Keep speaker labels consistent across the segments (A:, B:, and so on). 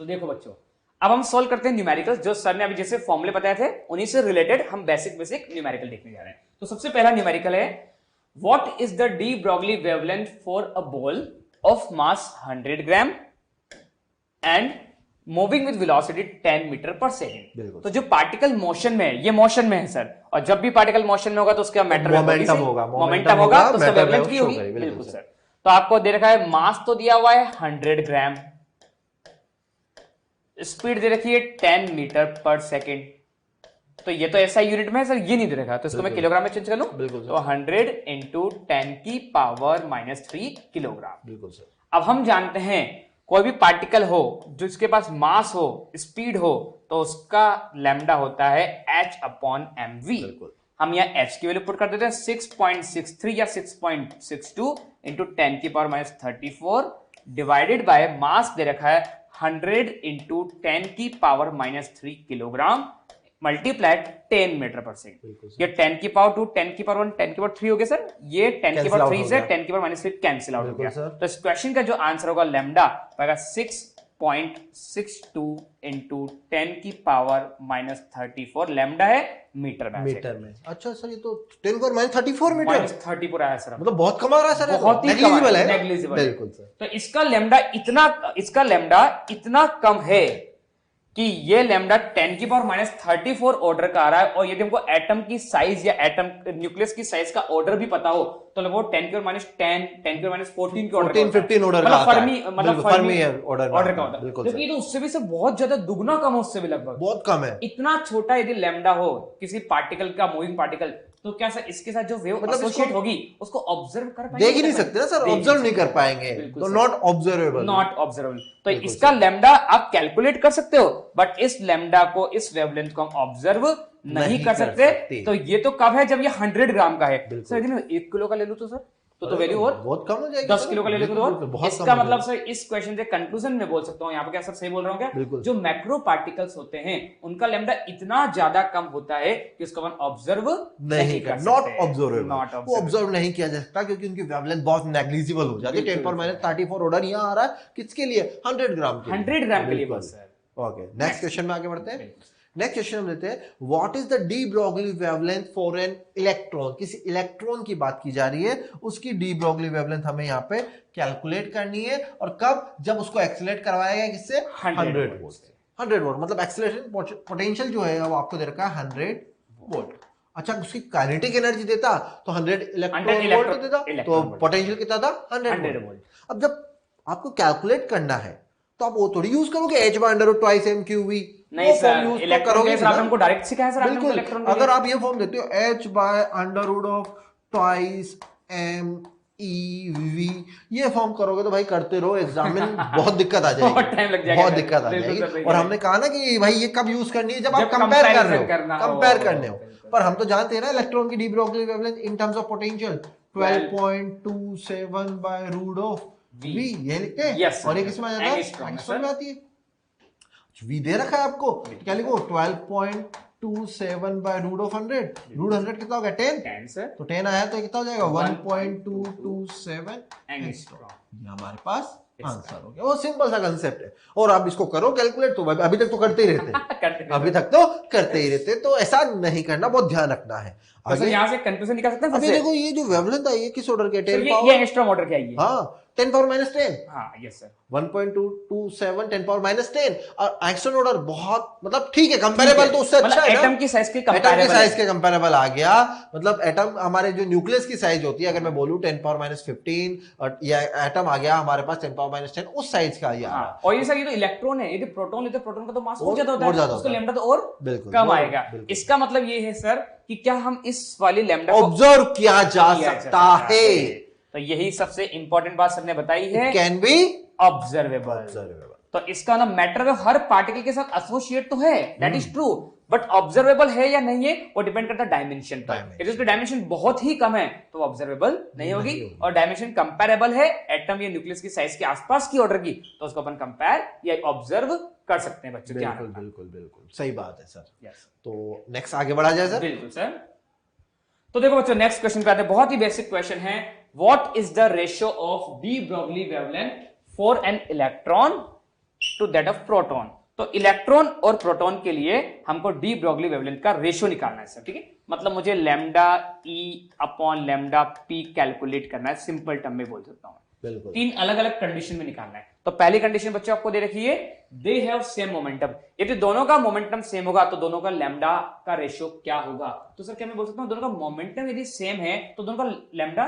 A: तो देखो बच्चों, अब हम सॉल्व करते हैं न्यूमेरिकल। जो सर ने अभी जैसे फॉर्मूले बताए थे उन्हीं से रिलेटेड हम बेसिक न्यूमेरिकल देखने जा रहे हैं। तो सबसे पहला न्यूमेरिकल है, what is the de Broglie wavelength for a ball of mass 100 gram and moving with velocity 10 metre per second. तो जो पार्टिकल मोशन में है, ये मोशन में है सर, और जब भी पार्टिकल मोशन में होगा तो उसका मैटर मोमेंटम होगा तो उसका वेवलेंथ की होगी। बिल्कुल सर। तो आपको दे रखा है मास तो दिया हुआ है 100 ग्राम, स्पीड दे रखी है 10 मीटर पर सेकेंड। तो ये तो ऐसा यूनिट में है सर, ये नहीं दे रखा, तो इसको मैं किलोग्राम में चेंज कर लूं। तो 100 इंटू 10 की पावर -3 किलोग्राम। बिल्कुल सर। अब हम जानते हैं कोई भी पार्टिकल हो जो इसके पास मास हो, स्पीड हो, तो उसका लैम्डा होता है h/mv। हम यहाँ h की वैल्यू पुट कर देते हैं 6.63 या 6.62 इंटू 10 की पावर -34 डिवाइडेड बाय मास दे रखा है 100 इंटू 10 की power -3 kilogram multiplied 10 metre per second. ये 10 की पावर 2, 10 की पावर 1, 10 की पावर 3 हो गया सर। ये 10 की पावर 3 से 10 की पावर -3 कैंसिल आउट हो गया। तो इस क्वेश्चन का जो आंसर होगा लैम्डा पाएगा 6.62 इंटू 10 की पावर -34। लैम्डा है मीटर में।
B: अच्छा सर, ये तो 10 की पावर -34 मीटर
A: -34 आया सर।
B: मतलब बहुत कम आ रहा है सर,
A: बहुत ही नेग्लिजिबल है। बिल्कुल सर। तो इसका लैम्डा इतना कम है कि ये लैम्डा 10 की पावर -34 ऑर्डर का आ रहा है। और यदि हमको एटम की साइज या एटम न्यूक्लियस की साइज का ऑर्डर भी पता हो तो वो 10 की पावर -10, 10 की पावर -14 के ऑर्डर
B: 15 ऑर्डर का
A: फर्मी
B: ऑर्डर का होता है।
A: क्योंकि तो उससे भी से बहुत ज्यादा दुगना कम है, उससे भी लगभग
B: बहुत कम है।
A: इतना छोटा यदि लैम्डा हो किसी पार्टिकल का, मूविंग पार्टिकल, तो क्या सर इसके साथ जो वेव एसोसिएट होगी उसको ऑब्जर्व कर पाएंगे?
B: देख ही नहीं सकते ना सर, ऑब्जर्व नहीं कर पाएंगे, तो नॉट ऑब्जर्वेबल।
A: तो इसका लैम्डा आप कैलकुलेट कर सकते हो, बट इस लैम्डा को, इस वेवलेंथ को हम ऑब्जर्व नहीं कर सकते। तो ये तो कब है, जब ये 100 ग्राम का है। सर यदि मैं 1 किलो का ले लूं तो सर तो वैल्यू और
B: बहुत कम हो जाएगी।
A: 10 किलो का ले लेते तो इसका मतलब सर इस क्वेश्चन से कंक्लूजन में बोल सकता हूं, यहाँ पे क्या सर सही बोल रहा हूँ क्या? जो मैक्रो पार्टिकल्स होते हैं उनका लैम्डा इतना ज्यादा कम होता है कि उसको हम ऑब्जर्व नहीं कर सकते।
B: नॉट ऑब्जर्वेबल, वो ऑब्जर्व नहीं किया जा सकता क्योंकि उनकी वेवलेंथ बहुत नेग्लिजिबल हो जाती है। 10 पावर -34 ऑर्डर यहाँ आ रहा है किसके लिए? 100 ग्राम के लिए।
A: 100 ग्राम के लिए बस सर।
B: ओके, नेक्स्ट क्वेश्चन में आगे बढ़ते हैं। नेक्स्ट क्वेश्चन हम लेते हैं, what is the de Broglie wavelength for an electron. किसी इलेक्ट्रॉन की बात की जा रही है, उसकी डी ब्रॉगली वेवलेंथ हमें यहाँ पे कैलकुलेट करनी है। और कब? जब उसको एक्सीलरेट करवाया गया किससे? 100 वोल्ट। 100 वोल्ट मतलब एक्सीलरेशन पोटेंशियल जो है वो आपको दे रखा है 100 वोल्ट। अच्छा, उसकी काइनेटिक एनर्जी देता तो 100 इलेक्ट्रॉन वोल्ट देता, तो पोटेंशियल कितना था? 100 वोल्ट। अब जब आपको कैलकुलेट करना है तो आप वो थोड़ी यूज करोगे h/2m/m3v।
A: नहीं सर, इलेक्ट्रॉन सर आपने हमको डायरेक्ट सिखाया सर। आपने इलेक्ट्रॉन
B: अगर आप ये फॉर्म देते हो h/√2m/ev, ये फॉर्म करोगे तो भाई करते रहो, एग्जाम में बहुत दिक्कत आ जाएगी,
A: बहुत टाइम लग जाएगा,
B: बहुत दिक्कत आ जाएगी। और हमने कहा ना कि भाई ये कब यूज करनी है? जब आप कंपेयर कर रहे हो, कंपेयर करने हो। पर हम तो जानते हैं ना इलेक्ट्रॉन की D Broglie wavelength in terms of potential 12.27/√v, ये लिखते हैं। और ये किसमें आ जाता है? एंगस्ट्रॉम में आती है। v दे रखा है आपको, क्या लिखो? 12.27/√100। √100 कितना होगा? 10 सर। तो 10 आया तो कितना हो जाएगा? 1.227 एंगस्ट्रॉम। ये हमारे पास आंसर हो गया। वो सिंपल सा कंसेप्ट है। और आप इसको करो कैलकुलेट, तो अभी तक तो करते ही रहते अभी तक तो करते ही रहते, तो ऐसा नहीं करना, बहुत ध्यान रखना है।
A: आगे यहाँ से कंक्लूजन निकाल सकते हैं।
B: अभी देखो ये जो वेवलेंथ आई है किस ऑर्डर के? 10 पावर,
A: ये एंगस्ट्रॉम ऑर्डर क्या है?
B: हाँ, 10 पावर -10।
A: हाँ, यस सर।
B: 1.227 10 पावर -10। और एंगस्ट्रॉम ऑर्डर बहुत मतलब ठीक है, कंपैरेबल तो उससे अच्छा है।
A: एटम की साइज के
B: कंपैरेबल आ गया। मतलब एटम हमारे जो न्यूक्लियस की साइज होती है, अगर मैं बोलूं 10 पावर -15, और या एटम आ गया हमारे पास 10 पावर -10 उस साइज का आ।
A: और ये सर ये तो इलेक्ट्रॉन है, यदि प्रोटॉन लेते प्रोटॉन का तो मास और ज्यादा होता है, उसका लैम्डा तो और कम आएगा। इसका मतलब ये है सर कि क्या हम इस वाली लैम्डा को
B: ऑब्जर्व किया जा सकता है?
A: तो यही सबसे इंपॉर्टेंट बात सर ने बताई है,
B: कैन बी
A: ऑब्जर्वेबल। तो इसका ना मैटर है हर पार्टिकल के साथ एसोसिएट तो है, that is true, but observable है या नहीं है वो डिपेंड करता है डायमेंशन पर। यदि उसकी डायमेंशन बहुत ही कम है तो ऑब्जर्वेबल नहीं होगी। और डायमेंशन कंपैरेबल है एटम या न्यूक्लियस की साइज के आसपास की ऑर्डर की, तो उसको अपन कंपेयर या ऑब्जर्व कर सकते हैं बच्चों।
B: बिल्कुल सही बात है सर। तो नेक्स्ट आगे बढ़ा जाए सर।
A: बिल्कुल सर। तो देखो बच्चों, नेक्स्ट क्वेश्चन पे आते हैं। बहुत ही बेसिक क्वेश्चन है, what is the ratio of de Broglie wavelength for an electron to that of proton. तो इलेक्ट्रॉन और प्रोटॉन के लिए हमको डी ब्रोगली वेवलेंथ का रेशियो निकालना है सर, ठीक है। मतलब मुझे lambda e upon lambda p calculate करना है, सिंपल टर्म में बोल सकता हूं।
B: बिल्कुल।
A: 3 अलग अलग कंडीशन में निकालना है। तो पहली कंडीशन बच्चों आपको दे रखी है, दे हैव सेम मोमेंटम। यदि दोनों का मोमेंटम सेम होगा तो दोनों का लैम्डा का रेशियो क्या होगा? तो सर क्या मैं बोल सकता हूं दोनों का मोमेंटम यदि सेम है तो दोनों का lambda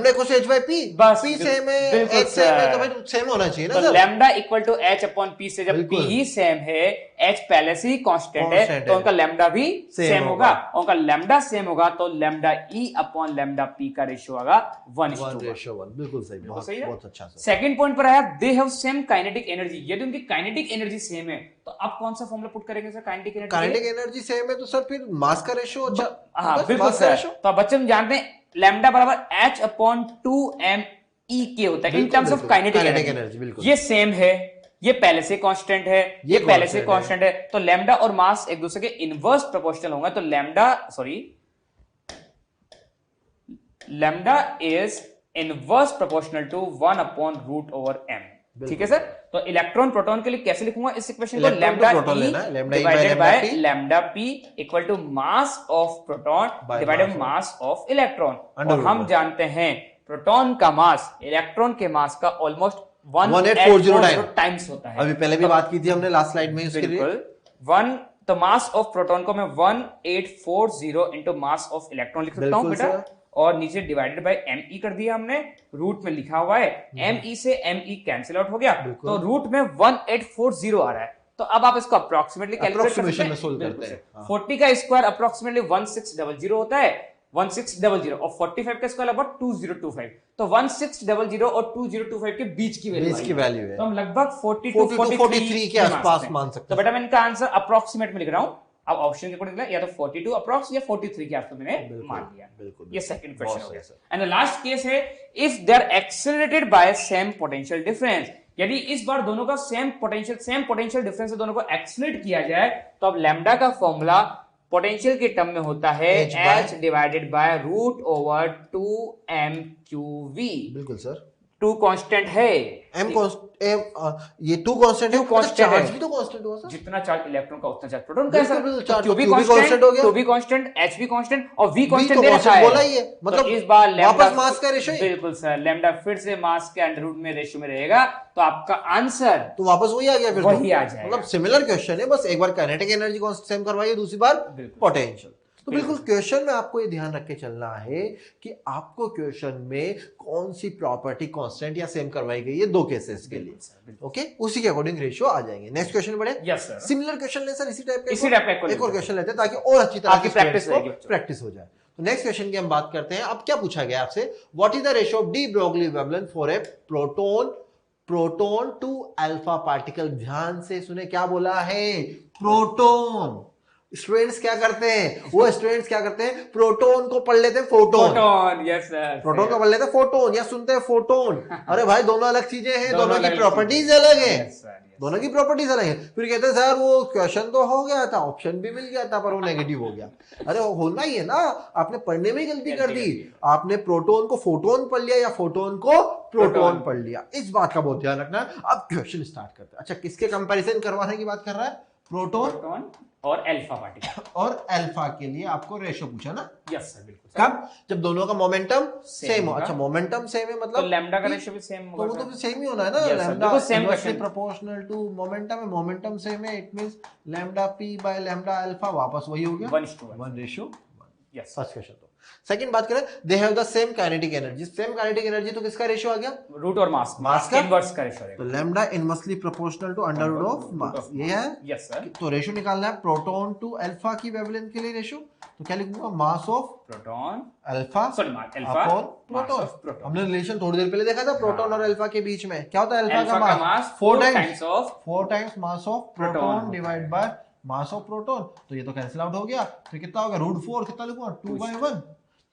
B: equal to h by p,
A: बस
B: p सेम है, h सेम है, तो भाई सेम होना चाहिए ना
A: तो
B: sir.
A: Lambda equal to h upon p से जब p
B: बिल्कुल।
A: ही सेम है, h पहले से ही कांस्टेंट है,
B: Constant
A: तो
B: है।
A: उनका लैम्डा भी सेम होगा।
B: होगा।
A: उनका लैम्डा सेम होगा तो lambda e upon lambda p का रेशियो होगा 1:1।
B: बिल्कुल सही, बहुत अच्छा सर।
A: सेकंड पॉइंट पर आया, they have same kinetic energy. यदि उनकी काइनेटिक एनर्जी सेम है तो आप कौन सा फॉर्मूला पुट करेंगे sir kinetic energy?
B: Kinetic energy same है तो सर फिर मास का रेशियो अच्छा,
A: हाँ
B: बस
A: बिल्कुल
B: मास का
A: सर।
B: रेशियो।
A: तो बच्चे हम जानते हैं लैम्डा बराबर h अपॉन 2m e के होता है इन
B: बिल्कुल,
A: टर्म्स ऑफ
B: बिल्कुल।
A: Kinetic
B: Kinetic
A: energy.
B: energy, बिल्कुल।
A: ये सेम है, ये पहले से कांस्टेंट है, ये पहले से कांस्टेंट है, तो लैम्डा और मास एक दूसरे के इनवर्स प्रोपोर्शनल होंगे। तो lambda is inverse proportional to 1 upon root over m। ठीक है सर। तो इलेक्ट्रॉन प्रोटॉन के लिए कैसे लिखूंगा इस इक्वेशन को? Lambda e divided by lambda p equal to mass of proton divided mass of electron. और हम जानते हैं प्रोटॉन का मास इलेक्ट्रॉन के मास का ऑलमोस्ट
B: 1840
A: टाइम्स होता है।
B: अभी पहले भी बात की थी हमने लास्ट स्लाइड में इसके लिए।
A: बिल्कुल। तो मास ऑफ प्रोटॉन को मैं 1840 इंटू मास ऑफ इलेक्ट्रॉन लिख सकता हूं बेटा, और नीचे डिवाइडेड बाय एमई कर दिया हमने, रूट में लिखा हुआ है, एमई से एमई कैंसिल आउट हो गया, तो रूट में 1840 आ रहा है। तो अब आप इसको अप्रोक्सीमेटली कैलकुलेट कर सकते हैं। 40 का स्क्वायर अप्रोक्सीमेटली 1600 होता है, 1600 और 45 का स्क्वायर लगभग 2025। तो 1600 और 2025 के बीच की वैल्यू
B: है।
A: तो हम लगभग 40 to 43
B: के आसपास मान सकते हैं।
A: तो बेटा मैं इनका आंसर अप्रोक्सीमेट में लिख रहा हूं। अब ऑप्शन के अकॉर्डिंग या तो 42 अप्रॉक्स या 43 के आसपास मैंने मान लिया। ये सेकंड क्वेश्चन हो गया। एंड द लास्ट केस है, if they are accelerated by same potential difference. यदि इस बार दोनों का सेम पोटेंशियल डिफरेंस से दोनों को एक्सेलरेट किया जाए तो अब लैम्डा का फॉर्मूला पोटेंशियल के टर्म में होता है h divided by root over 2m/v।
B: बिल्कुल सर।
A: 2 कांस्टेंट है,
B: ये 2 कांस्टेंट है, चार्ज भी तो कांस्टेंट हुआ सर।
A: जितना चार्ज इलेक्ट्रॉन का उतना चार्ज प्रोटॉन का है।
B: Q भी कांस्टेंट हो गया,
A: Q भी कांस्टेंट, H भी कांस्टेंट और V कांस्टेंट
B: दे रखा है, बोला ही है। मतलब
A: तो इस बार
B: वापस मास का रेशियो।
A: बिल्कुल सर, लैम्डा फिर से मास के अंडर रूट में रेशियो में रहेगा, तो आपका आंसर
B: तो वापस वही आ गया, फिर
A: वही आ जाएगा।
B: मतलब सिमिलर क्वेश्चन है, बस एक बार काइनेटिक एनर्जी को सेम करवाइए, दूसरी बार पोटेंशियल। तो बिल्कुल क्वेश्चन में आपको ये ध्यान रख के चलना है कि आपको क्वेश्चन में कौन सी प्रॉपर्टी कांस्टेंट या सेम करवाई गई है, 2 केसेस के लिए। ओके, उसी के अकॉर्डिंग रेशियो आ जाएंगे। नेक्स्ट क्वेश्चन बढ़े।
A: Yes sir.
B: सिमिलर क्वेश्चन ले सर, इसी टाइप का
A: एक
B: और क्वेश्चन लेते हैं ताकि और अच्छी तरह
A: की
B: प्रैक्टिस हो जाए। तो नेक्स्ट क्वेश्चन की हम बात करते हैं। अब क्या पूछा गया आपसे, what is the ratio of de Broglie wavelength for a proton to alpha particle. ध्यान से सुने, क्या बोला है, प्रोटॉन। स्टूडेंट्स क्या करते हैं, प्रोटॉन को पढ़ लेते हैं फोटोन।
A: Yes sir.
B: प्रोटॉन को पढ़ लेते हैं फोटोन या सुनते हैं फोटोन। अरे भाई दोनों अलग चीजें हैं, दोनों की प्रॉपर्टीज अलग है, दोनों की प्रॉपर्टीज अलग है। फिर कहते हैं सर वो क्वेश्चन तो हो गया था, ऑप्शन भी मिल गया था, पर वो नेगेटिव हो गया। अरे होना ही है ना, आपने पढ़ने में ही गलती कर दी। आपने प्रोटॉन को फोटोन पढ़ लिया या फोटोन को प्रोटॉन पढ़ लिया। इस बात का बहुत ध्यान रखना है। अब क्वेश्चन स्टार्ट करते हैं। अच्छा, किसके कंपैरिजन करवाने की बात कर रहा है, प्रोटॉन
A: और अल्फा पार्टिकल।
B: और अल्फा के लिए आपको रेशियो पूछा ना।
A: यस सर, बिल्कुल।
B: कब, जब दोनों का मोमेंटम सेम हो। अच्छा, मोमेंटम सेम है मतलब
A: तो लैम्डा का रेशियो भी सेम होगा,
B: तो वो तो सेम ही होना है ना। Lambda inversely proportional to momentum है, मोमेंटम सेम है, it means lambda p by lambda alpha वापस वही हो गया 1:1। Yes, first question. तो सेकंड बात करें, they have the same kinetic energy. Same kinetic energy तो किसका रेशियो आ गया,
A: रूट और मास का इनवर्स का रेशियो।
B: तो lambda inversely proportional to under root of mass, ये है।
A: Yes sir.
B: तो रेशियो निकालना है प्रोटॉन टू अल्फा की वेवलेंथ के लिए रेशियो। तो क्या लिखूंगा, mass of
A: proton
B: alpha upon proton. हमने रिलेशन थोड़ी देर पहले देखा था प्रोटॉन और अल्फा के बीच में। क्या होता है, अल्फा का मास 4 times mass of proton divide by mass of proton. तो ये तो कैंसिल आउट हो गया, फिर कितना होगा, √4 कितना लिखूंगा, 2/1।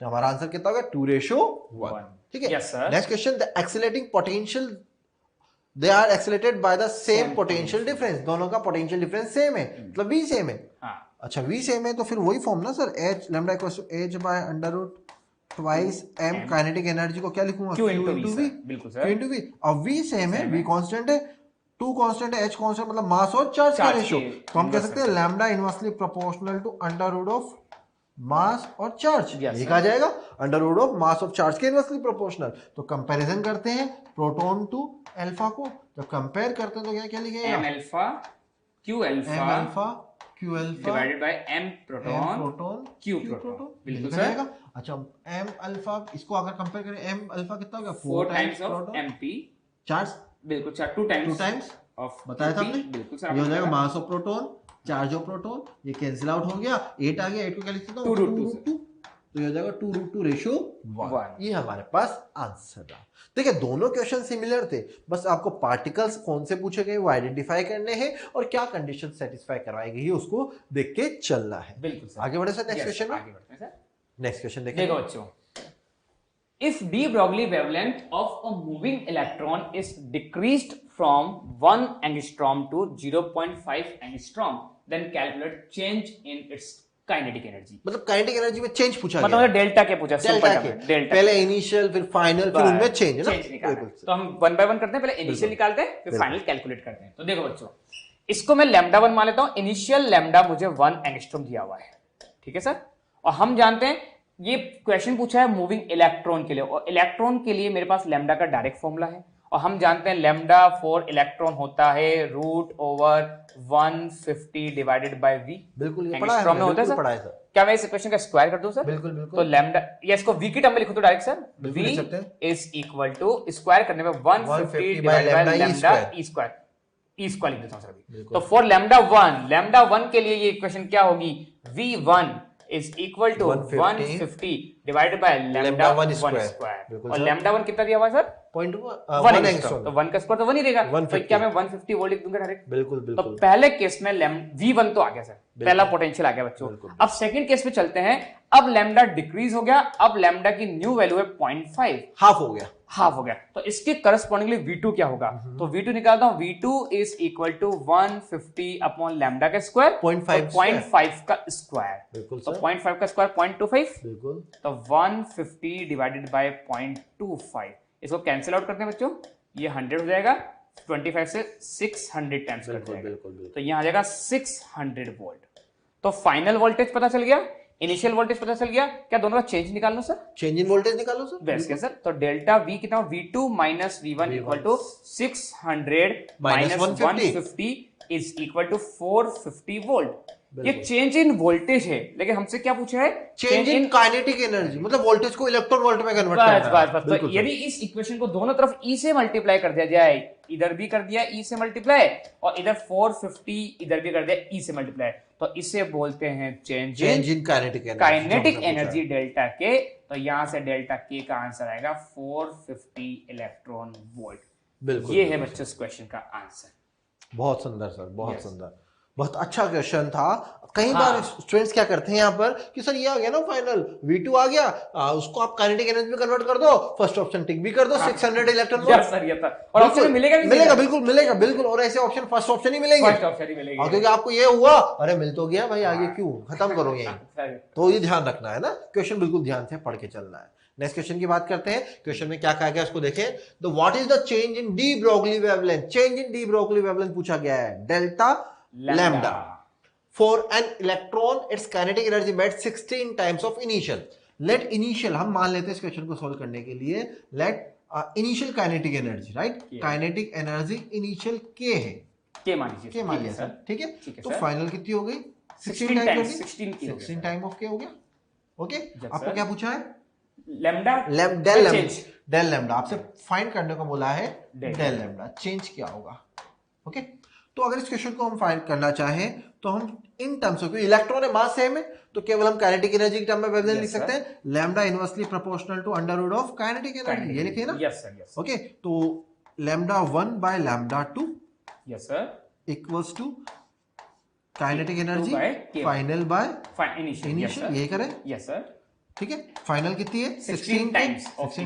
B: तो हमारा आंसर कितना होगा, 2:1। ठीक है। Next question, the accelerating potential, they are accelerated by the same potential difference. दोनों का पोटेंशियल डिफरेंस सेम है, मतलब v सेम है। अच्छा, v सेम है तो फिर वही फॉर्म ना sir, h lambda equals to h by under root twice m। Kinetic energy को क्या लिखूंगा, q into v। बिल्कुल सर, q into v। अब v सेम है, v कांस्टेंट है, टू कांस्टेंट है, एच कांस्टेंट, मतलब मास और चार्ज का रेशियो। तो हम कह सकते हैं lambda inversely proportional to under root of mass और चार्ज। ये कहा जाएगा under root of mass of charge के इनवर्सली प्रोपोर्शनल। तो कंपैरिजन करते हैं प्रोटॉन टू अल्फा को, जब कंपेयर करते हैं तो क्या क्या लिखेगा,
A: M alpha Q alpha divided by M proton Q proton. बिल्कुल सर।
B: अच्छा एम अल्फा, इसको अगर कंपेयर करें एम अल्फा कितना होगा,
A: 4 टाइम्स ऑफ एमपी
B: चार्ज।
A: बिल्कुल सर, 2 टाइम्स
B: ऑफ बताया था आपने।
A: बिल्कुल सर।
B: ये हो जाएगा mass of proton, charge of proton, ये कैंसिल आउट हो गया, 8 आ गया, 8 को क्या लिख सकता हूं, 2√2। तो ये हो जाएगा 2√2 रेशियो 1। ये हमारे पास आंसर था। देखिए दोनों क्वेश्चन सिमिलर थे, बस आपको पार्टिकल्स कौन से पूछे गए वो आइडेंटिफाई करने हैं और क्या कंडीशन सेटिस्फाई करवाई गई है उसको देख के चलना है।
A: बिल्कुल सर।
B: आगे बढ़े सर नेक्स्ट क्वेश्चन में।
A: आगे बढ़ते हैं सर।
B: नेक्स्ट क्वेश्चन देखिए।
A: देखो बच्चों, if de Broglie wavelength of a moving electron is decreased from 1 angstrom to 0.5 angstrom, then calculate change in its kinetic energy।
B: मतलब काइनेटिक एनर्जी में चेंज पूछा गया,
A: मतलब डेल्टा के पूछा,
B: डेल्टा के पहले इनिशियल फिर फाइनल फिर उनमें चेंज है ना।
A: तो हम 1 बाय 1 करते हैं, पहले इनिशियल निकालते हैं फिर फाइनल कैलकुलेट करते हैं। तो देखो बच्चों, इसको मैं लैम्डा 1 मान लेता हूं। इनिशियल लैम्डा मुझे 1 एंगस्ट्रॉम दिया हुआ है, ठीक है सर। और हम जानते हैं ये क्वेश्चन पूछा है मूविंग इलेक्ट्रॉन के लिए, और इलेक्ट्रॉन के लिए मेरे पास लैम्डा का डायरेक्ट फॉर्मूला है, और हम जानते हैं लैम्डा फॉर इलेक्ट्रॉन होता है √150 डिवाइडेड बाय v।
B: बिल्कुल ये
A: पढ़ा है, में होता है सर। क्या मैं इस इक्वेशन का स्क्वायर कर दूं सर?
B: बिल्कुल बिल्कुल।
A: तो लैम्डा, या इसको v की टर्म में लिखो तो direct sir, v is equal to square करने में 150 divided by lambda E square लिख देता हूं सर। तो फॉर लैम्डा 1 के लिए ये इक्वेशन क्या होगी, v1 is equal to 150 divided by lambda 1 square। और lambda 1 कितना दिया हुआ है सर, 1 एंगस्ट्रॉम। तो 1 का स्क्वायर तो 1 ही रहेगा, तो क्या मैं 150 वोल्ट लिख दूंगा डायरेक्ट।
B: बिल्कुल बिल्कुल।
A: तो पहले केस में v1 तो आ गया सर, पहला पोटेंशियल आ गया बच्चों। अब सेकंड केस में चलते हैं। अब लैम्डा डिक्रीज हो गया, अब लैम्डा की न्यू वैल्यू है 0.5, हाफ हो गया। तो इसके करस्पॉन्डिंगली v2 क्या होगा, तो v2 निकालता हूं। v2 is equal to 150 upon lambda का स्क्वायर 0.5 का स्क्वायर। तो 0.5 का स्क्वायर 0.25, तो 150 डिवाइडेड बाय 0.25। इसको कैंसिल आउट करते हैं बच्चों, ये 100 हो जाएगा, 25 से 600 टाइम्स कर जाएगा, तो यहां आ जाएगा 600 वोल्ट। तो फाइनल वोल्टेज पता चल गया, इनिशियल वोल्टेज पता चल गया। क्या दोनों का चेंज निकाल लो सर,
B: चेंज इन वोल्टेज निकालो सर।
A: बेस्ट क्या सर। तो डेल्टा v कितना, v2 minus v1 equal to 600 minus 150 is equal to 450 volt. ये चेंज इन वोल्टेज है, लेकिन हमसे क्या पूछा है,
B: चेंज इन काइनेटिक एनर्जी, मतलब वोल्टेज को इलेक्ट्रॉन वोल्ट में कन्वर्ट करना है।
A: बस। तो यदि इस इक्वेशन को दोनों तरफ e से मल्टीप्लाई कर दिया जाए, इधर भी कर दिया e से मल्टीप्लाई और इधर 450 इधर भी कर दिया e से मल्टीप्लाई, तो इसे बोलते हैं change in kinetic energy delta के। तो यहां से डेल्टा के का आंसर आएगा 450 इलेक्ट्रॉन वोल्ट। ये है बच्चों इस क्वेश्चन का आंसर।
B: बहुत सुंदर सर, बहुत सुंदर, बहुत अच्छा क्वेश्चन था। कई बार स्टूडेंट्स क्या करते हैं यहाँ पर कि सर ये आ गया ना फाइनल, V2 आ गया, उसको आप काइनेटिक एनर्जी में कन्वर्ट कर दो, फर्स्ट ऑप्शन टिक भी कर दो, 600 इलेक्ट्रॉन वोल्ट।
A: सर ये था, और ऑप्शन
B: मिलेगा बिल्कुल। और ऐसे ऑप्शन फर्स्ट ऑप्शन ही मिलेंगे, क्योंकि आपको ये हुआ, अरे मिल तो गया भाई, आगे क्यों खत्म करो यही। तो ये ध्यान रखना है ना, क्वेश्चन बिल्कुल ध्यान से पढ़ के चलना है। नेक्स्ट क्वेश्चन की बात करते हैं। क्वेश्चन में क्या कहा गया उसको देखें। The what is the change in de Broglie wavelength. Change in de Broglie wavelength पूछा गया है, delta lambda for an electron its kinetic energy met 16 times of initial. Let initial, हम मान लेते हैं इस क्वेश्चन को सोल्व करने के लिए, let initial kinetic energy, right, kinetic energy initial के है, के मान लिया सर, ठीक है। तो फाइनल कितनी हो गई, 16 टाइम ऑफ के हो गया। ओके, आपको क्या पूछा है, डेल लैम्डा आपसे फाइंड करने को बोला है, डेल लैम्डा चेंज क्या होगा। ओके, तो अगर इस क्वेश्चन को हम फाइंड करना चाहें तो हम इन टर्म्स ऑफ, इलेक्ट्रॉन है मास सेम है, तो केवल हम काइनेटिक एनर्जी की टर्म में वेवलेंथ लिख सकते हैं, lambda inversely proportional to under root of kinetic energy, ये लिखे ना।
A: Yes sir.
B: ओके, तो lambda 1 by lambda 2
A: yes sir
B: equals to kinetic energy final by initial, यही करें।
A: यस सर,
B: ठीक है। फाइनल कितनी है, 16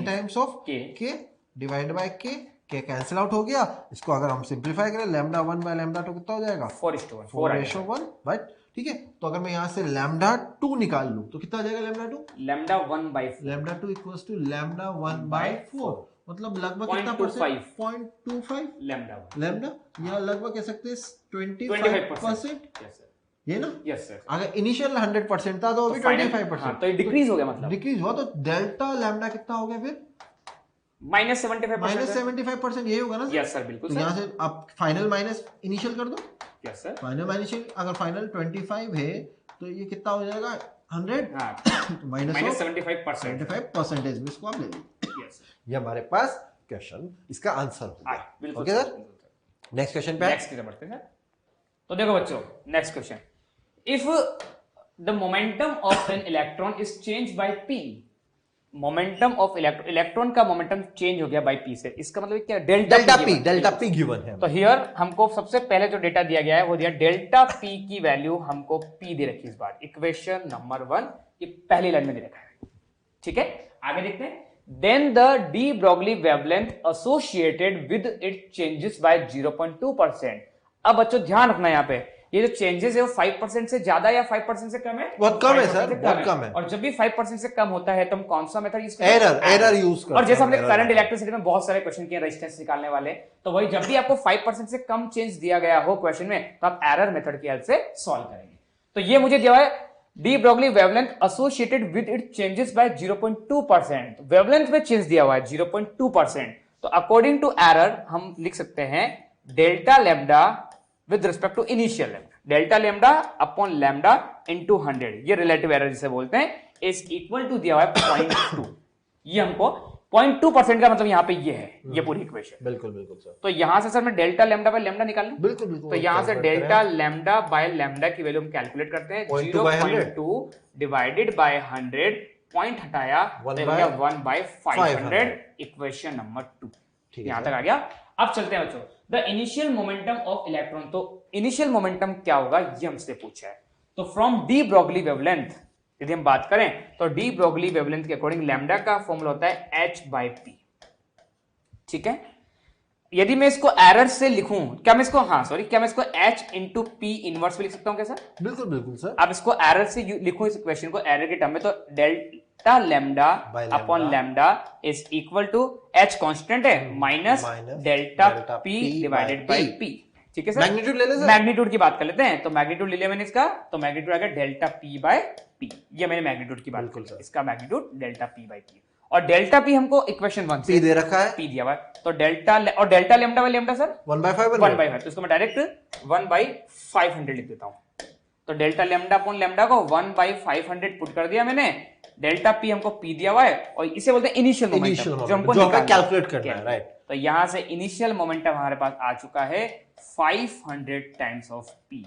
B: टाइम्स ऑफ के डिवाइड बाय के कैंसिल आउट हो गया। इसको अगर हम सिंप्लीफाई करें, लैम्डा 1 बाय लैम्डा 2 कितना हो जाएगा, 4:1, राइट। ठीक है, तो अगर मैं यहां से लैम्डा 2 निकाल लूं तो कितना आ जाएगा, lambda 2
A: lambda 1 by 4,
B: lambda 2 equals to lambda 1 by 4। मतलब लगभग कितना परसेंट? 0.25 लैम्डा, या लगभग कह सकते हैं 25%। ये ना?
A: Yes sir.
B: अगर इनिशियल 100% था तो अभी 25%,
A: तो ये डिक्रीज हो गया, मतलब
B: डिक्रीज हुआ, तो डेल्टा लैम्डा कितना हो गया फिर?
A: -75%।
B: यही होगा ना?
A: यस सर, बिल्कुल।
B: तो यहाँ से आप फाइनल माइनस इनिशियल कर दो।
A: Yes sir.
B: फाइनल माइनस, अगर फाइनल 25 है तो ये कितना हो जाएगा? 100 माइनस -75% में इसको आप ले लीजिए।
A: यस सर,
B: ये हमारे पास क्वेश्चन, इसका आंसर हो गया। ओके सर, नेक्स्ट क्वेश्चन पे
A: नेक्स्ट की बढ़ते हैं। तो देखो बच्चों, next question, if the momentum of an electron is change by P, momentum of electron का मोमेंटम चेंज हो गया बाय पी से, इसका मतलब क्या? डेल्टा पी गिवन है। तो हियर हमको सबसे पहले जो डेटा दिया गया है वो दिया डेल्टा पी की वैल्यू हमको पी दे रखी है इस बार, इक्वेशन नंबर 1, ये पहली लाइन में दे रखा है। ठीक है, आगे देखते हैं। Then the de Broglie wavelength associated with it changes by 0.2%। अब बच्चों ध्यान रखना, यहाँ पे ये जो चेंजेस है वो 5% से ज्यादा या 5% से कम है?
B: बहुत कम है सर, बहुत कम है।
A: और जब भी 5% से कम होता है तो हम कौन सा मेथड यूज करते
B: हैं? एरर यूज करते हैं।
A: और जैसे हमने करंट इलेक्ट्रिसिटी में बहुत सारे क्वेश्चन किए रेजिस्टेंस निकालने वाले, तो वही जब भी आपको 5% से कम चेंज दिया गया हो क्वेश्चन में तो आप एरर मेथड की हेल्प से सॉल्व करेंगे। तो ये मुझे दिया है D Broglie wavelength associated with it changes by 0.2%, wavelength में चेंज दिया हुआ है 0.2%। तो अकॉर्डिंग टू एरर हम लिख सकते हैं delta lambda with respect to initial lambda, delta lambda upon lambda into 100, ये रिलेटिव एरर जिसे बोलते हैं, इज इक्वल टू दिया हुआ है 0.2। ये हमको 0.2% का मतलब यहाँ पे ये है, ये पूरी इक्वेशन।
B: बिल्कुल बिल्कुल सर।
A: तो यहां से सर मैं डेल्टा लैम्डा बाय लैम्डा निकाल लूं?
B: बिल्कुल बिल्कुल।
A: तो यहां से डेल्टा लैम्डा बाय लैम्डा की वैल्यू हम कैलकुलेट करते हैं, 0.2 डिवाइडेड बाय 100, पॉइंट हटाया तो 1/500, इक्वेशन नंबर 2। यहां तक आ गया। अब चलते हैं बच्चों, the initial momentum of electron. तो इनिशियल मोमेंटम क्या होगा ये हमसे पूछा है। तो फ्रॉम डी ब्रॉगली वेवलेंथ यदि हम बात करें तो डी ब्रॉगली वेवलेंथ के अकॉर्डिंग लैम्डा का फॉर्मूला होता है h/p। ठीक है, यदि मैं इसको एरर से लिखूं, क्या मैं इसको h इंटू पी इनवर्स में लिख सकता हूं क्या सर?
B: बिल्कुल बिल्कुल सर।
A: अब इसको एरर से लिखूं इस इक्वेशन को एरर के टर्म में, तो delta lambda upon lambda is equal to h constant है minus delta p divided by p। ठीक है सर,
B: मैग्नीट्यूड ले ले सर।
A: मैग्नीट्यूड की बात कर लेते हैं। तो मैग्नीट्यूड ले लिया मैंने इसका, तो मैग्नीट्यूड आ गया डेल्टा p बाय p। ये मैंने मैग्नीट्यूड की बात की, इसका magnitude delta p by p। और डेल्टा p हमको इक्वेशन 1 से
B: p दे रखा है,
A: p दिया हुआ है। तो डेल्टा और delta lambda by lambda sir
B: 1/5,
A: तो इसको मैं डायरेक्ट 1/500 लिख देता हूं। तो डेल्टा लैम्डा अपॉन लैम्डा को 1/500 पुट कर दिया मैंने, डेल्टा p हमको p दिया हुआ है और इसे बोलते हैं इनिशियल मोमेंटम, जो हमको
B: कैलकुलेट करना है, राइट।
A: तो यहां से इनिशियल मोमेंटम हमारे पास आ चुका है 500 टाइम्स ऑफ p।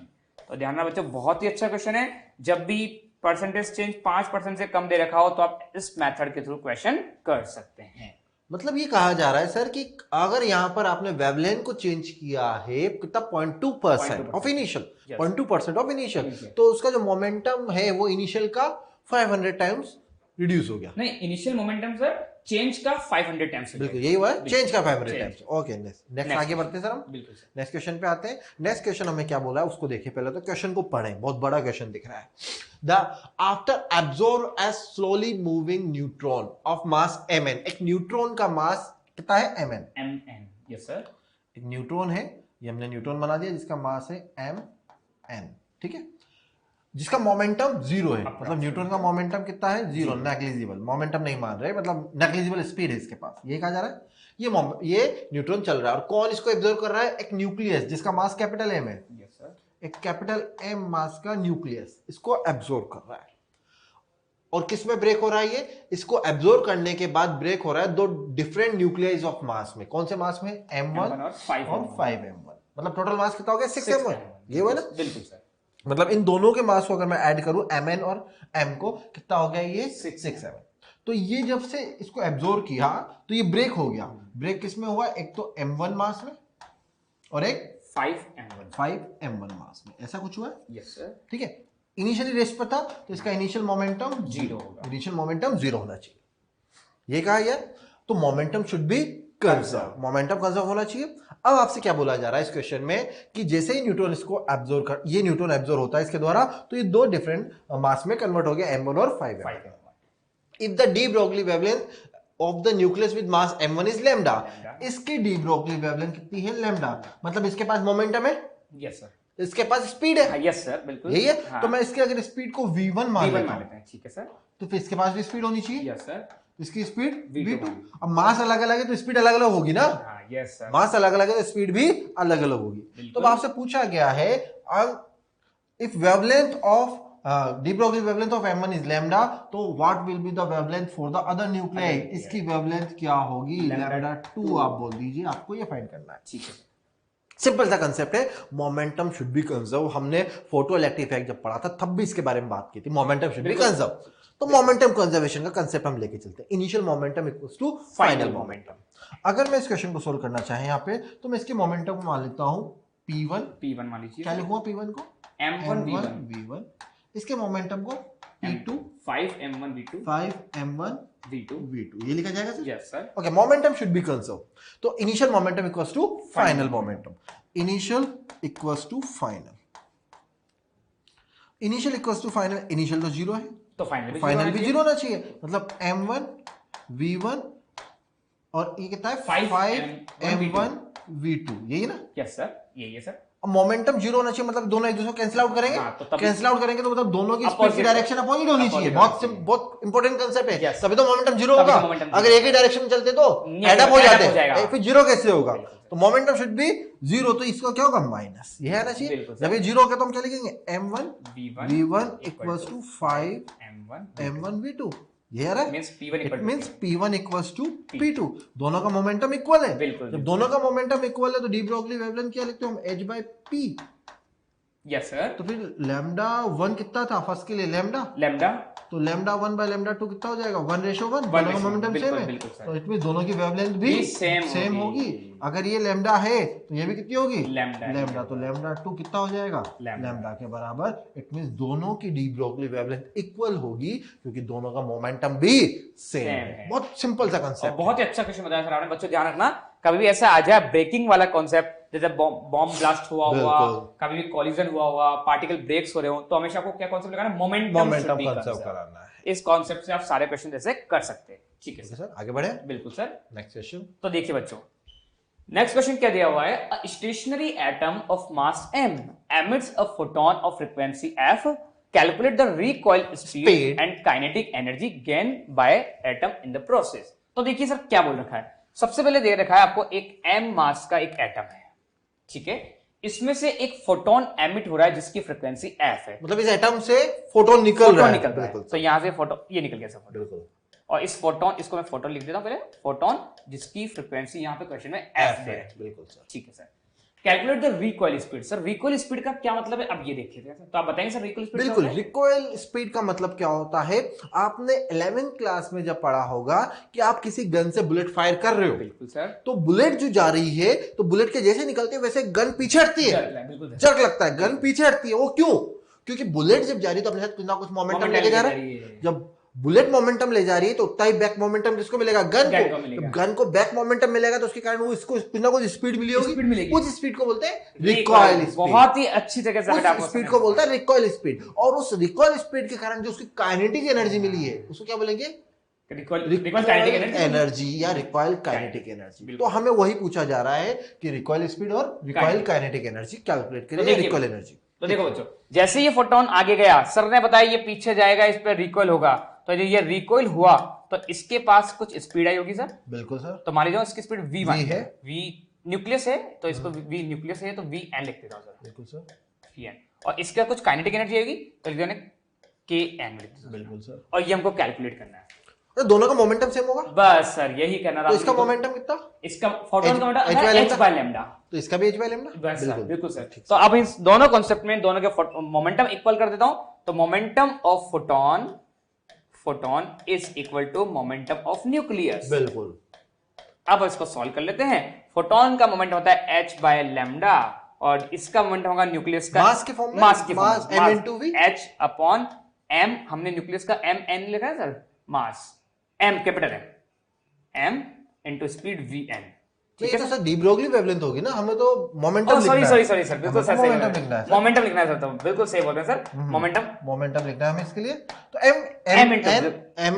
A: तो ध्यान रखना बच्चों, बहुत ही अच्छा क्वेश्चन है। जब भी परसेंटेज चेंज 5% से कम दे रखा हो तो आप इस मेथड के थ्रू क्वेश्चन कर सकते हैं।
B: मतलब ये कहा जा रहा है सर कि अगर यहाँ पर आपने वेवलेंथ को चेंज किया है कितना 0.2% ऑफ इनिशियल, 0.2% ऑफ इनिशियल, तो उसका जो मोमेंटम है वो इनिशियल का 500 टाइम्स रिड्यूस हो गया।
A: नहीं, इनिशियल मोमेंटम सर चेंज का 500 टाइम्स।
B: बिल्कुल यही हुआ है, चेंज का 500 टाइम्स। ओके, नेक्स्ट आगे बढ़ते हैं सर हम।
A: बिल्कुल सर,
B: नेक्स्ट क्वेश्चन पे आते हैं। नेक्स्ट क्वेश्चन हमें क्या बोला है उसको देखिए पहले। तो क्वेश्चन को पढ़ें, बहुत बड़ा क्वेश्चन दिख रहा है। The after absorb as slowly moving neutron of mass mn, एक न्यूट्रॉन का मास कितना है? mn।
A: यस सर,
B: एक न्यूट्रॉन है, ये हमने न्यूट्रॉन बना दिया जिसका मास है mn, ठीक है, जिसका मोमेंटम 0 है। मतलब न्यूट्रॉन का मोमेंटम कितना है? 0, नेग्लिजिबल। मोमेंटम नहीं मान रहे, मतलब नेग्लिजिबल स्पीड है इसके पास, ये कहा जा रहा है। ये न्यूट्रॉन चल रहा है और कौन इसको एब्जॉर्ब कर रहा है? एक न्यूक्लियस जिसका मास कैपिटल M है।
A: यस सर,
B: एक कैपिटल M मास का न्यूक्लियस इसको एब्जॉर्ब कर रहा है। और किस में ब्रेक हो रहा है ये? इसको एब्जॉर्ब करने के बाद ब्रेक हो रहा है दो डिफरेंट न्यूक्लियस ऑफ मास में। कौन से मास में? M1 और 5M1। मतलब टोटल मास कितना हो गया? 6M1। ये हुआ ना?
A: बिल्कुल सर।
B: मतलब इन दोनों के मास को अगर मैं ऐड करूं mn और m को, कितना हो गया? ये 6m। तो ये जब से इसको एब्जॉर्ब किया तो ये ब्रेक हो गया। ब्रेक किस में हुआ? एक तो m1 मास में और एक 5m1 मास में, ऐसा कुछ हुआ है।
A: यस सर,
B: ठीक है। इनिशियली रेस्ट पर था तो इसका इनिशियल मोमेंटम
A: 0 होगा।
B: इनिशियल मोमेंटम 0 होना चाहिए, ये कहा यार। तो momentum should be conserve, momentum conserve होना चाहिए। अब आपसे क्या बोला जा रहा है इस क्वेश्चन में कि जैसे ही न्यूट्रॉन इसको एब्जॉर्ब कर, ये न्यूट्रॉन एब्जॉर्ब होता है इसके द्वारा, तो ये दो डिफरेंट मास में कन्वर्ट हो गया, m1 और 5m1। If the de Broglie wavelength of the nucleus with mass m1 is lambda. इसकी डी ब्रोगली वेवलेंथ कितनी है? लैम्डा। मतलब इसके पास मोमेंटम है,
A: यस सर,
B: इसके पास स्पीड है,
A: यस सर, बिल्कुल
B: यही है।
A: हाँ।
B: तो मैं इसके अगर स्पीड को v1 मान लेता हूं,
A: ठीक है सर,
B: तो फिर इसके पास भी स्पीड होनी चाहिए,
A: यस सर,
B: इसकी स्पीड
A: v2।
B: अब मास अलग अलग है तो स्पीड अलग अलग होगी ना,
A: यस सर,
B: मास अलग अलग है तो स्पीड भी अलग अलग होगी। तो आपसे पूछा गया है if wavelength of de Broglie wavelength of m1 is lambda, तो what will be the wavelength for the other nuclei? इसकी वेवलेंथ क्या होगी? लैम्डा 2 आप बोल दीजिए, आपको ये फाइंड करना है।
A: ठीक है,
B: सिंपल सा कंसेप्ट है, मोमेंटम शुड बी कंजर्व। हमने फोटो इलेक्ट्रिक इफेक्ट जब पढ़ा था तब भी इसके बारे में बात की थी, मोमेंटम शुड बी कंजर्व। तो मोमेंटम कंजर्वेशन का कंसेप्ट हम लेके चलते हैं, initial momentum equals to final momentum. अगर मैं इस क्वेश्चन को सोल्व करना चाहे यहाँ पे, तो मैं इसके मोमेंटम को मान लेता हूं P1
A: मान लीजिए,
B: क्या लिखूंगा P1 को?
A: M1
B: V1। इसके मोमेंटम को P2
A: 5M1 V2
B: 5M1 V2 ये लिखा जाएगा sir?
A: Yes sir.
B: Okay, momentum should be conserve. तो initial momentum equals to final momentum. Initial equals to final, initial equals to final. Initial तो zero है,
A: तो
B: final भी zero होना चाहिए। मतलब m1 v1 और ये कितना है? 5m1 v2, यही ना?
A: यस सर, यही है सर।
B: अब मोमेंटम जीरो होना चाहिए, मतलब दोनों एक दूसरे को कैंसिल आउट करेंगे।
A: तो
B: कैंसिल आउट करेंगे तो मतलब दोनों की स्पीड की डायरेक्शन अपोजिट होनी चाहिए। बहुत इंपॉर्टेंट कंसेप्ट है, तभी तो मोमेंटम जीरो होगा। अगर एक ही डायरेक्शन में चलते तो एड अप हो जाते हैं, फिर जीरो कैसे होगा? तो मोमेंटम शुड बी जीरो, तो इसका क्या होगा? माइनस, ये है ना चाहिए। जब ये जीरो होगा तो हम क्या लिखेंगे? m1 v1 equals to 5m1 v2, ये है। It means P1 equals to P2, दोनों का मोमेंटम इक्वल है। जब दोनों का मोमेंटम इक्वल है तो डी ब्रोगली वेवलेंथ क्या लिखते हैं हम? h by p।
A: Yes sir.
B: तो फिर लैम्डा 1 कितना था फर्स्ट के लिए? लैम्डा, तो लैम्डा 1 by लैम्डा 2 कितना हो जाएगा? 1:1, दोनों का मोमेंटम सेम है, तो इट मींस दोनों की वेवलेंथ भी सेम होगी। अगर ये लैम्डा है तो ये भी कितनी होगी? लैम्डा, तो लैम्डा 2 कितना हो जाएगा? लैम्डा के बराबर। इट मींस दोनों की डी ब्रोगली वेवलेंथ इक्वल होगी क्योंकि दोनों का मोमेंटम भी सेम है। बहुत सिंपल सा कंसेप्ट,
A: बहुत ही अच्छा क्वेश्चन बताया सर आपने। बच्चों ध्यान रखना, कभी भी ऐसा आ जाए ब्रेकिंग वाला कॉन्सेप्ट, जैसे बॉम्ब ब्लास्ट हुआ, कभी भी कॉलिजन हुआ, पार्टिकल ब्रेक्स हो रहे हो, तो हमेशा आपको क्या कॉन्सेप्ट लगाना? मोमेंटम कंजर्व कराना है। इस कॉन्सेप्ट से आप सारे क्वेश्चन जैसे कर सकते हैं। ठीक है सर,
B: आगे बढ़े। बिल्कुल
A: सर,
B: नेक्स्ट क्वेश्चन।
A: तो देखिए बच्चों, नेक्स्ट क्वेश्चन क्या दिया हुआ है? A stationary atom of mass m emits a photon of frequency f, calculate the recoil speed and kinetic energy gained by atom in the process। तो देखिए सर क्या बोल रखा है। सबसे पहले दे रखा है आपको एक m मास का एक एटम है, ठीक है, इसमें से एक फोटोन एमिट हो रहा है जिसकी फ्रीक्वेंसी f है।
B: मतलब इस एटम से फोटोन निकल रहा है।
A: तो यहां से फोटोन, ये निकल गया सर फोटोन, और इस फोटोन, इसको मैं फोटोन लिख देता हूं पहले, फोटोन जिसकी फ्रीक्वेंसी यहां पे क्वेश्चन में f है।
B: बिल्कुल सर,
A: ठीक है sir. Calculate the recoil speed. Sir recoil speed का क्या मतलब है, अब ये देख लेते हैं। तो आप बताएंगे सर रिकॉइल स्पीड?
B: बिल्कुल, रिकॉइल स्पीड का मतलब क्या होता है? आपने 11th क्लास में जब पढ़ा होगा कि आप किसी गन से बुलेट फायर कर रहे हो।
A: बिल्कुल सर।
B: तो बुलेट जो जा रही है, तो बुलेट के जैसे निकलते वैसे गन पीछे हटती है, जर्क लगता है, गन पीछे हटती है। वो क्यों? क्योंकि बुलेट जब जा रही है तो अपने साथ कुछ ना कुछ मोमेंटम लेके जा रहा है। जब बुलेट मोमेंटम ले जा रही है तो उतना ही बैक मोमेंटम किसको मिलेगा? गन को। जब गन को बैक मोमेंटम मिलेगा तो उसके कारण वो इसको कुछ ना कुछ स्पीड मिली होगी, उस स्पीड को बोलते हैं रिकॉइल स्पीड।
A: बहुत ही अच्छी तरह से
B: उस स्पीड को बोलता है रिकॉइल स्पीड। और उस रिकॉइल स्पीड के कारण जो उसकी काइनेटिक एनर्जी मिली है उसको क्या बोलेंगे? रिकॉइल एनर्जी या रिकॉइल काइनेटिक एनर्जी। तो हमें वही पूछा जा रहा है कि रिकॉइल स्पीड और रिकॉइल काइनेटिक एनर्जी कैलकुलेट करें, रिकॉइल एनर्जी।
A: तो देखो बच्चों, जैसे ये फोटोन आगे गया, सर ने बताया ये पीछे जाएगा, इस पर रिकॉइल होगा, तो ये रिकॉइल हुआ तो इसके पास कुछ स्पीड आई होगी सर।
B: बिल्कुल सर।
A: तो मान लीजिए इसकी स्पीड v1
B: है,
A: v न्यूक्लियस है तो इसको v न्यूक्लियस है तो vn लिख देता हूं सर।
B: बिल्कुल सर,
A: vn। और इसका कुछ काइनेटिक एनर्जी आएगी तो लिख देंगे kn लिख देता हूं।
B: बिल्कुल सर।
A: और ये हमको कैलकुलेट करना है।
B: तो दोनों का मोमेंटम सेम होगा?
A: बस सर यही करना था।
B: तो इसका मोमेंटम कितना?
A: इसका फोटोन का मोमेंटम h by लैम्डा,
B: तो इसका भी h by लैम्डा।
A: बस सर, बिल्कुल सर। तो अब इन दोनों कॉन्सेप्ट में दोनों के मोमेंटम इक्वल कर देता हूं। तो momentum of photon is equal to momentum of nucleus.
B: बिल्कुल।
A: अब इसको सॉल्व कर लेते हैं। फोटोन का मोमेंटम होता है h by लैम्डा और इसका मोमेंटम होगा न्यूक्लियस का
B: मास के फॉर्म में,
A: मास की
B: मास m into v,
A: h upon m, हमने न्यूक्लियस का mn लिखा है सर, मास m capital m into speed vn।
B: ठीक है सर, डी ब्रोगली वेवलेंथ होगी ना, हमें तो मोमेंटम लिखना
A: सॉरी
B: है।
A: सॉरी सॉरी सर, बिल्कुल सर,
B: मोमेंटम लिखना है,
A: मोमेंटम लिखना है सर, तो बिल्कुल सही बोल रहे हैं सर,
B: मोमेंटम लिखना है हमें इसके लिए। तो m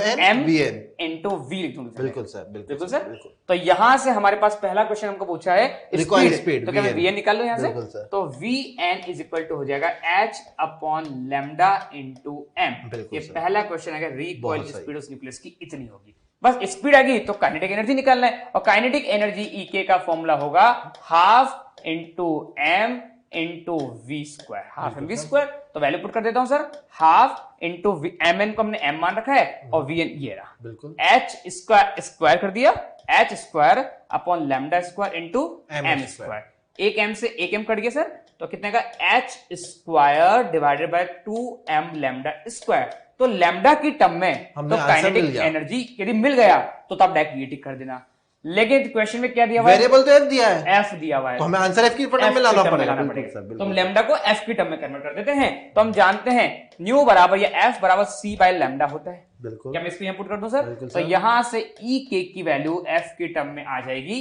A: इनटू v लिख दूंगा।
B: बिल्कुल सर,
A: बिल्कुल सर। तो यहां से हमारे पास पहला क्वेश्चन हमको पूछा है
B: स्पीड,
A: तो क्या मैं vn निकाल लूं यहां से? तो vn इज इक्वल टू हो जाएगा h upon lambda into m। ये पहला क्वेश्चन है, रिकॉइल स्पीड ऑफ न्यूक्लियस की इतनी होगी। बस स्पीड आ गई तो काइनेटिक एनर्जी निकालना है, और काइनेटिक एनर्जी E का फॉर्मूला होगा half into m into v square, half m v square. तो वैल्यू पुट कर देता हूं sir, half into m n को हमने m मान रखा है, और वी एन ये रहा,
B: बिल्कुल
A: h स्क्वायर स्क्वायर कर दिया, h square upon lambda square into m square. एक m से एक m कट गया सर, तो कितने का h square divided by 2m lambda square. तो लैम्डा की टर्म में तो काइनेटिक एनर्जी यदि मिल गया तो तब डायरेक्ट ये टिक कर देना। लेकिन क्वेश्चन में क्या दिया हुआ है?
B: वेरिएबल तो f दिया है,
A: f दिया हुआ है,
B: तो हमें आंसर f की टर्म में लाना पड़ेगा।
A: तो हम लैम्डा को f की टर्म में कन्वर्ट कर देते हैं। तो हम जानते हैं न्यू बराबर या f बराबर c बाय लैम्डा होता है।
B: बिल्कुल,
A: क्या मैं इसको यहाँ पुट कर दूं सर? तो यहां से e k की वैल्यू f की टर्म में आ जाएगी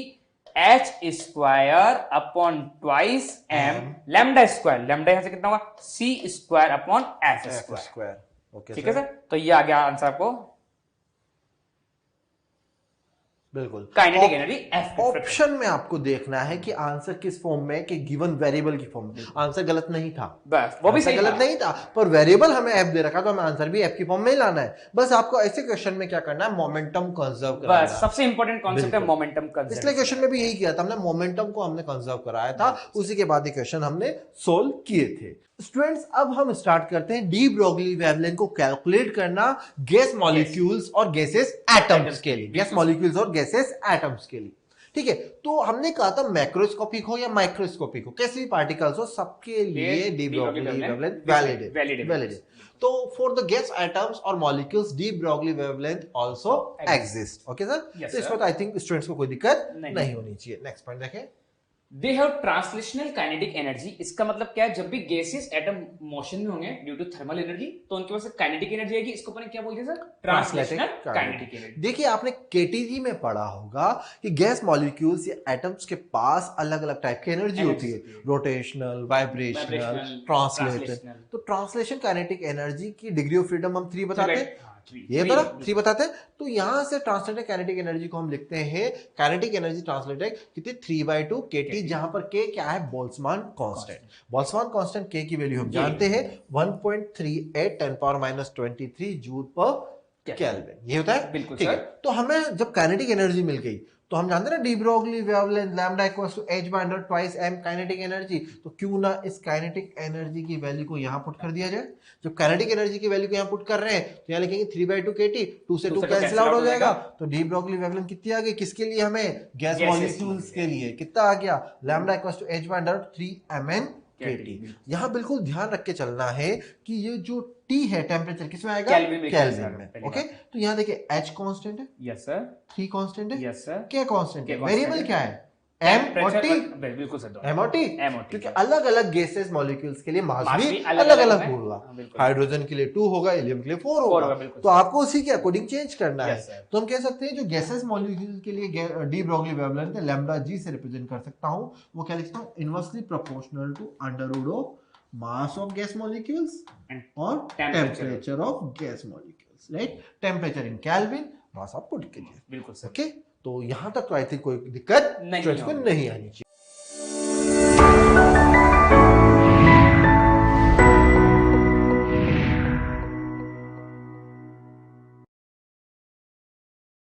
A: h square upon twice m lambda square, lambda यहां से कितना होगा c square upon f square. ठीक है सर, तो ये आ गया आंसर आपको
B: बिल्कुल।
A: Kinetic energy f।
B: ऑप्शन में आपको देखना है कि आंसर किस फॉर्म में, कि गिवन वेरिएबल की फॉर्म में। आंसर गलत नहीं था,
A: बस वो भी सही
B: गलत नहीं था, पर वेरिएबल हमें f दे रखा, तो हमें आंसर भी f की फॉर्म में ही लाना है। बस आपको ऐसे क्वेश्चन में क्या करना है, मोमेंटम कंजर्व करना है।
A: बस सबसे इंपॉर्टेंट कॉन्सेप्ट है मोमेंटम कंजर्व।
B: पिछले क्वेश्चन में भी यही किया था हमने, मोमेंटम को हमने कंजर्व कराया था, उसी के बाद ये क्वेश्चन हमने सोल्व किए थे। स्टूडेंट्स, अब हम स्टार्ट करते हैं डी ब्रोगली वेवलेंथ को कैलकुलेट करना गैस मॉलिक्यूल्स और गैसेस एटम्स के लिए, गैस मॉलिक्यूल्स और गैसेस एटम्स के लिए। ठीक है, तो हमने कहा था मैक्रोस्कोपिक हो या माइक्रोस्कोपिक हो, कैसे भी पार्टिकल्स हो, सबके लिए डी ब्रोगली वेवलेंथ वैलिड है। तो फॉर द गैस एटम्स और molecules D Broglie wavelength also exist. Okay sir, तो इसमें तो आई थिंक स्टूडेंट्स को कोई दिक्कत नहीं होनी चाहिए। नेक्स्ट पॉइंट देखें,
A: they have translational kinetic energy. इसका मतलब क्या है, जब भी गैसेस एटम मोशन में होंगे ड्यू टू थर्मल एनर्जी, तो उनके पास काइनेटिक एनर्जी आएगी। इसको अपन क्या बोलते हैं सर? Translational kinetic energy.
B: देखिए, आपने केटीजी में पढ़ा होगा कि गैस मॉलिक्यूल्स या एटम्स के पास अलग अलग टाइप की एनर्जी होती है, रोटेशनल, वाइब्रेशनल, ट्रांसलेशनल। तो ट्रांसलेशन काइनेटिक एनर्जी की डिग्री ऑफ फ्रीडम हम 3 बताते हैं, ये तो ना 3 बताते हैं। तो यहां से ट्रांसलेटेड काइनेटिक एनर्जी को हम लिखते हैं, काइनेटिक एनर्जी ट्रांसलेटेड कितनी 3/2 kT, जहां पर k क्या है, Boltzmann constant. Boltzmann constant k की वैल्यू हम जानते हैं 1.38 10⁻23 जूल पर केल्विन, ये होता है। ठीक है, तो हमें जब काइनेटिक एनर्जी मिल गई तो हम जानते हैं ना de Broglie wavelength lambda equals to h by under twice m kinetic energy. तो क्यों ना इस काइनेटिक एनर्जी की वैल्यू को यहां पुट कर दिया जाए। जब काइनेटिक एनर्जी की वैल्यू को यहां पुट कर रहे हैं तो यहां लिखेंगे 3/2 kT, 2 से 2 कैंसिल आउट हो जाएगा। तो डी ब्रोगली वेवलेंथ कितनी आ गई, किसके लिए, हमें गैस मॉलिक्यूल्स के लिए कितना आ गया, lambda equals to h by under 3mn kT। यहां बिल्कुल ध्यान रख के चलना है कि ये जो T है टेम्परेचर किसमें आएगा, केल्विन में। ओके, तो यहां देखिए H कांस्टेंट है, यस सर, 3 कांस्टेंट है, यस सर, K कांस्टेंट है, वेरिएबल क्या है, M और T। बिल्कुल सर, M और T, क्योंकि अलग अलग गैसेस मॉलिक्यूल्स के लिए मास भी अलग अलग होगा। हाइड्रोजन के लिए 2 होगा, हीलियम के लिए 4 होगा, तो आपको उसी के अकॉर्डिंग चेंज करना है। तो हम कह सकते हैं जो गैसेस मॉलिक्यूल्स के लिए डी ब्रोगली वेवलेंथ है, लैम्डा जी से रिप्रेजेंट कर सकता हूं, वो क्या लिखता हूं, inversely proportional to under root of mass of gas molecules और temperature of gas molecules, right? temperature in Kelvin, mass आप पुट कीजिए। बिल्कुल सर। ओके, तो यहां तक तो आई थिंक कोई दिक्कत नहीं आनी चाहिए।